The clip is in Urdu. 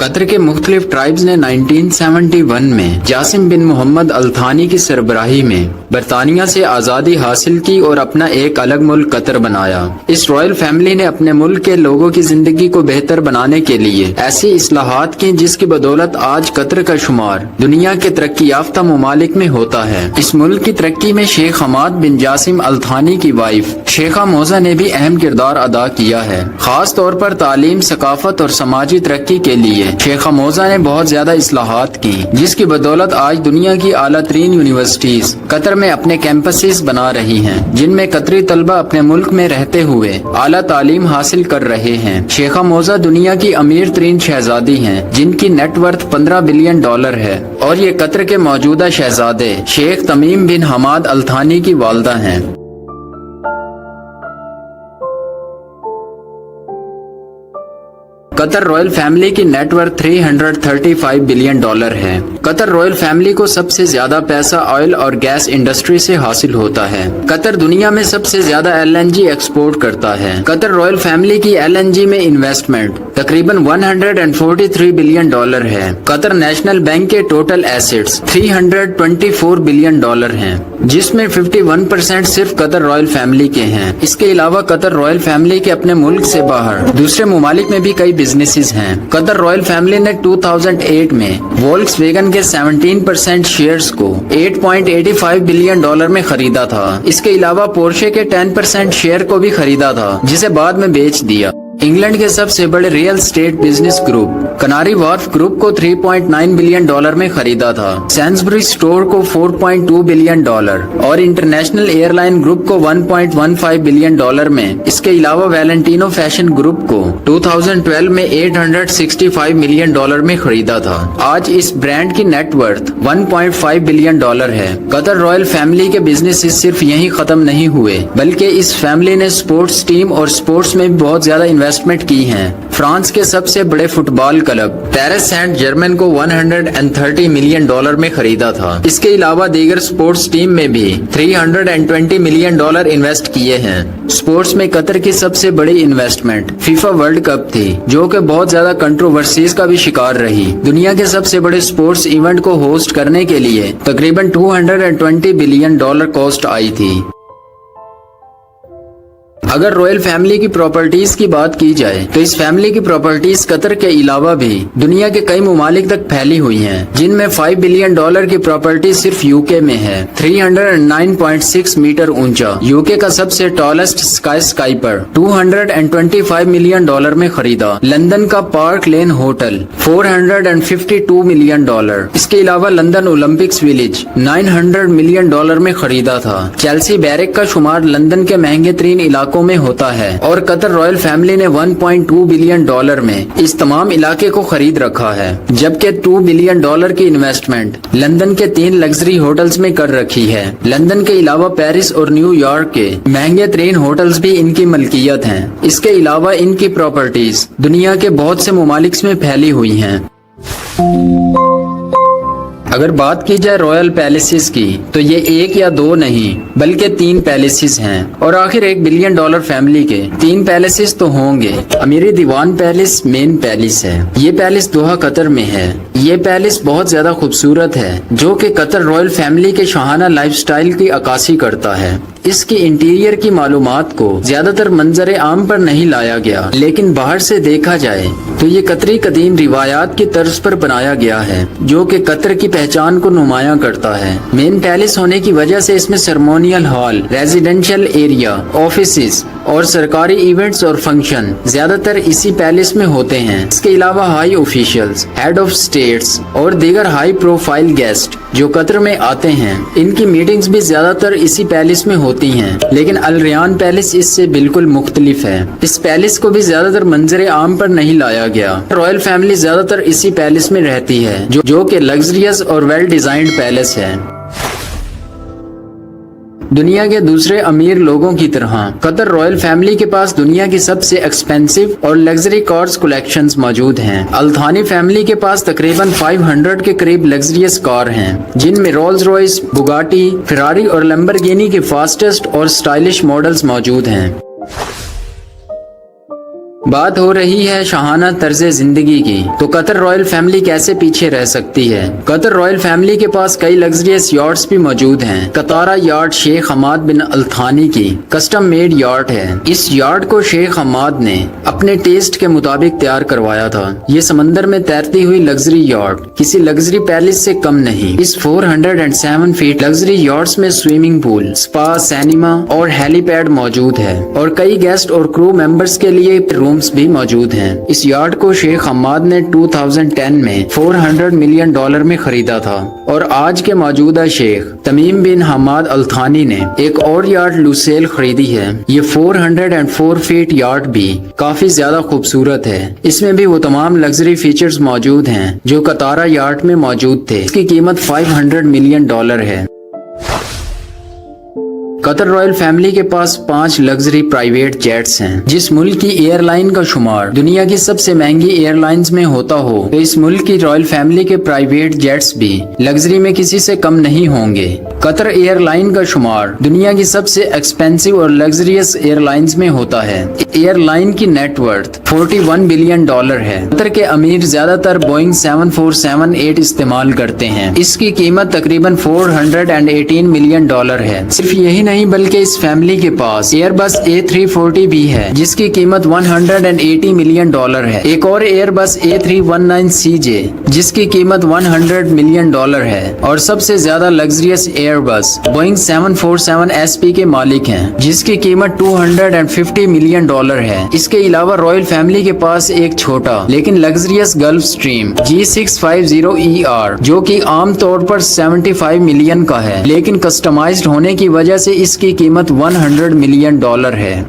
قطر کے مختلف ٹرائبز نے 1971 میں جاسم بن محمد التھانی کی سربراہی میں برطانیہ سے آزادی حاصل کی اور اپنا ایک الگ ملک قطر بنایا۔ اس رائل فیملی نے اپنے ملک کے لوگوں کی زندگی کو بہتر بنانے کے لیے ایسی اصلاحات کی جس کی بدولت آج قطر کا شمار دنیا کے ترقی یافتہ ممالک میں ہوتا ہے۔ اس ملک کی ترقی میں شیخ حماد بن جاسم التھانی کی وائف شیخہ موزہ نے بھی اہم کردار ادا کیا ہے۔ خاص طور پر تعلیم، ثقافت اور سماجی ترقی کے لیے شیخہ موزہ نے بہت زیادہ اصلاحات کی، جس کی بدولت آج دنیا کی اعلیٰ ترین یونیورسٹیز قطر میں اپنے کیمپسز بنا رہی ہیں، جن میں قطری طلبہ اپنے ملک میں رہتے ہوئے اعلیٰ تعلیم حاصل کر رہے ہیں۔ شیخہ موزہ دنیا کی امیر ترین شہزادی ہیں، جن کی نیٹ ورتھ $15 بلین ہے، اور یہ قطر کے موجودہ شہزادے شیخ تمیم بن حماد التھانی کی والدہ ہیں۔ قطر رائل فیملی کی نیٹ ورتھ $335 بلین ہے۔ قطر رائل فیملی کو سب سے زیادہ پیسہ آئل اور گیس انڈسٹری سے حاصل ہوتا ہے۔ قطر دنیا میں سب سے زیادہ LNG ایکسپورٹ کرتا ہے۔ قطر رائل فیملی کی LNG میں انویسٹمنٹ تقریباً $143 بلین ہے۔ قطر نیشنل بینک کے ٹوٹل ایسٹس $324 بلین ہیں، جس میں 51% صرف قطر رائل فیملی کے ہیں۔ اس کے علاوہ قطر رائل فیملی کے اپنے ملک سے باہر دوسرے ممالک میں بھی کئی بزنسز ہیں۔ قطر رائل فیملی نے 2008 میں وولکس ویگن کے 17% شیئرز کو $8.85 بلین میں خریدا تھا۔ اس کے علاوہ پورشے کے 10% شیئر کو بھی خریدا تھا، جسے بعد میں بیچ دیا۔ انگلینڈ کے سب سے بڑے real estate business group کناری وارف group کو $3.9 بلین میں خریدا تھا۔ سینسبری اسٹور کو $4.2 بلین اور انٹرنیشنل ایئر لائن گروپ کو $1.15 بلین میں۔ اس کے علاوہ ویلنٹینو فیشن گروپ کو 2012 میں $865 ملین میں خریدا تھا۔ آج اس برانڈ کی نیٹ ورتھ $1.5 بلین ہے۔ قطر رائل فیملی کے بزنس صرف یہیں ختم نہیں ہوئے، بلکہ اس فیملی نے سپورٹس ٹیم اور سپورٹس میں بھی بہت زیادہ انویسٹمنٹ کی ہیں۔ فرانس کے سب سے بڑے فٹ بال کلب پیرس سینٹ جرمن کو $130 ملین میں خریدا تھا۔ اس کے علاوہ دیگر سپورٹس ٹیم میں بھی $320 ملین انویسٹ کیے ہیں۔ سپورٹس میں قطر کی سب سے بڑی انویسٹمنٹ فیفا ورلڈ کپ تھی، جو کہ بہت زیادہ کنٹروورسیز کا بھی شکار رہی۔ دنیا کے سب سے بڑے سپورٹس ایونٹ کو ہوسٹ کرنے کے لیے تقریباً $220 بلین کاسٹ آئی تھی۔ اگر رائل فیملی کی پراپرٹیز کی بات کی جائے تو اس فیملی کی پراپرٹیز قطر کے علاوہ بھی دنیا کے کئی ممالک تک پھیلی ہوئی ہیں، جن میں $5 بلین کی پراپرٹی صرف UK میں ہے۔ 309.6 میٹر اونچا UK کا سب سے ٹالسٹ اسکائیپر $225 ملین میں خریدا۔ لندن کا پارک لین ہوٹل $452 ملین۔ اس کے علاوہ لندن اولمپکس ولیج $900 ملین میں خریدا تھا۔ چیلسی بیرک کا شمار لندن کے مہنگے ترین علاقوں میں ہوتا ہے، اور قطر رائل فیملی نے $1.2 بلین میں اس تمام علاقے کو خرید رکھا ہے، جبکہ $2 بلین کی انویسٹمنٹ لندن کے 3 لگژری ہوٹلز میں کر رکھی ہے۔ لندن کے علاوہ پیرس اور نیو یارک کے مہنگے ترین ہوٹلز بھی ان کی ملکیت ہیں۔ اس کے علاوہ ان کی پراپرٹیز دنیا کے بہت سے ممالک میں پھیلی ہوئی ہیں۔ اگر بات کی جائے رائل پیلیسز کی تو یہ 1 یا 2 نہیں بلکہ 3 پیلیسز ہیں، اور آخر $1 بلین فیملی کے 3 پیلیسز تو ہوں گے۔ امیری دیوان پیلس مین پیلس ہے۔ یہ پیلس دوحہ قطر میں ہے۔ یہ پیلس بہت زیادہ خوبصورت ہے، جو کہ قطر رائل فیملی کے شاہانہ لائف سٹائل کی عکاسی کرتا ہے۔ اس کی انٹیریئر کی معلومات کو زیادہ تر منظر عام پر نہیں لایا گیا، لیکن باہر سے دیکھا جائے تو یہ قطری قدیم روایات کی طرز پر بنایا گیا ہے، جو کہ قطر کی پہچان کو نمایاں کرتا ہے۔ مین پیلس ہونے کی وجہ سے اس میں سرمونیل ہال، ریزیڈینشل ایریا، آفیسز اور سرکاری ایونٹس اور فنکشن زیادہ تر اسی پیلس میں ہوتے ہیں۔ اس کے علاوہ high officials, head of states اور دیگر ہائی پروفائل گیسٹ جو قطر میں آتے ہیں، ان کی میٹنگز بھی زیادہ تر اسی پیلس میں ہوتی ہیں۔ لیکن الریان پیلس اس سے بالکل مختلف ہے۔ اس پیلس کو بھی زیادہ تر منظر عام پر نہیں لایا گیا۔ رائل فیملی زیادہ تر اسی پیلس میں رہتی ہے، جو کہ لگژریس اور ویل ڈیزائنڈ پیلس ہے۔ دنیا کے دوسرے امیر لوگوں کی طرح قطر رائل فیملی کے پاس دنیا کی سب سے ایکسپینسو اور لگژری کارز کلیکشنز موجود ہیں۔ التھانی فیملی کے پاس تقریباً 500 کے قریب لگژریس کار ہیں، جن میں رولز روئس، بگاٹی، فراری اور لمبرگینی کے فاسٹسٹ اور سٹائلش ماڈلز موجود ہیں۔ بات ہو رہی ہے شاہانہ طرز زندگی کی، تو قطر رائل فیملی کیسے پیچھے رہ سکتی ہے؟ قطر رائل فیملی کے پاس کئی لگژریس یارڈز بھی موجود ہیں۔ قطارہ یارڈ شیخ حماد بن الثانی کی کسٹم میڈ یارڈ ہے۔ اس یارڈ کو شیخ حماد نے اپنے ٹیسٹ کے مطابق تیار کروایا تھا۔ یہ سمندر میں تیرتی ہوئی لگژری یارڈ کسی لگژری پیلس سے کم نہیں۔ اس 407 فیٹ لگژری یارڈز میں سوئمنگ پول، سپا، سینما اور ہیلی پیڈ موجود ہے، اور کئی گیسٹ اور کرو ممبرز کے لیے رومز بھی موجود ہیں۔ اس یارڈ کو شیخ حماد نے 2010 میں $400 ملین میں خریدا تھا، اور آج کے موجودہ شیخ تمیم بن حماد الثانی نے ایک اور یارڈ لوسیل خریدی ہے۔ یہ 404 فیٹ یارڈ بھی کافی زیادہ خوبصورت ہے۔ اس میں بھی وہ تمام لگژری فیچرز موجود ہیں جو قطارہ یارڈ میں موجود تھے۔ اس کی قیمت $500 ملین ہے۔ قطر رائل فیملی کے پاس 5 لگژری پرائیویٹ جیٹس ہیں۔ جس ملک کی ایئر لائن کا شمار دنیا کی سب سے مہنگی ایئر لائنز میں ہوتا ہو، تو اس ملک کی رائل فیملی کے پرائیویٹ جیٹس بھی لگژری میں کسی سے کم نہیں ہوں گے۔ قطر ایئر لائن کا شمار دنیا کی سب سے ایکسپینسو اور لگژریس ایئر لائنز میں ہوتا ہے۔ ایئر لائن کی نیٹ ورتھ $41 بلین ہے۔ قطر کے امیر زیادہ تر بوئنگ 7478 استعمال کرتے ہیں۔ اس کی قیمت تقریباً $418 ملین ہے۔ صرف یہی نہیں بلکہ اس فیملی کے پاس ایئر بس A340 بھی ہے، جس کی قیمت $180 ملین ہے۔ ایک اور ایئر بس A319CJ جس کی قیمت $100 ملین ہے، اور سب سے زیادہ لگژریس ایئر بس بوئنگ 747SP کے مالک ہیں، جس کی قیمت $250 ملین ہے۔ اس کے علاوہ رائل فیملی کے پاس ایک چھوٹا لیکن لگژریس گلف سٹریم G650ER جو کہ عام طور پر 75 ملین کا ہے، لیکن کسٹمائزڈ ہونے کی وجہ سے اس کی قیمت $100 ملین ہے۔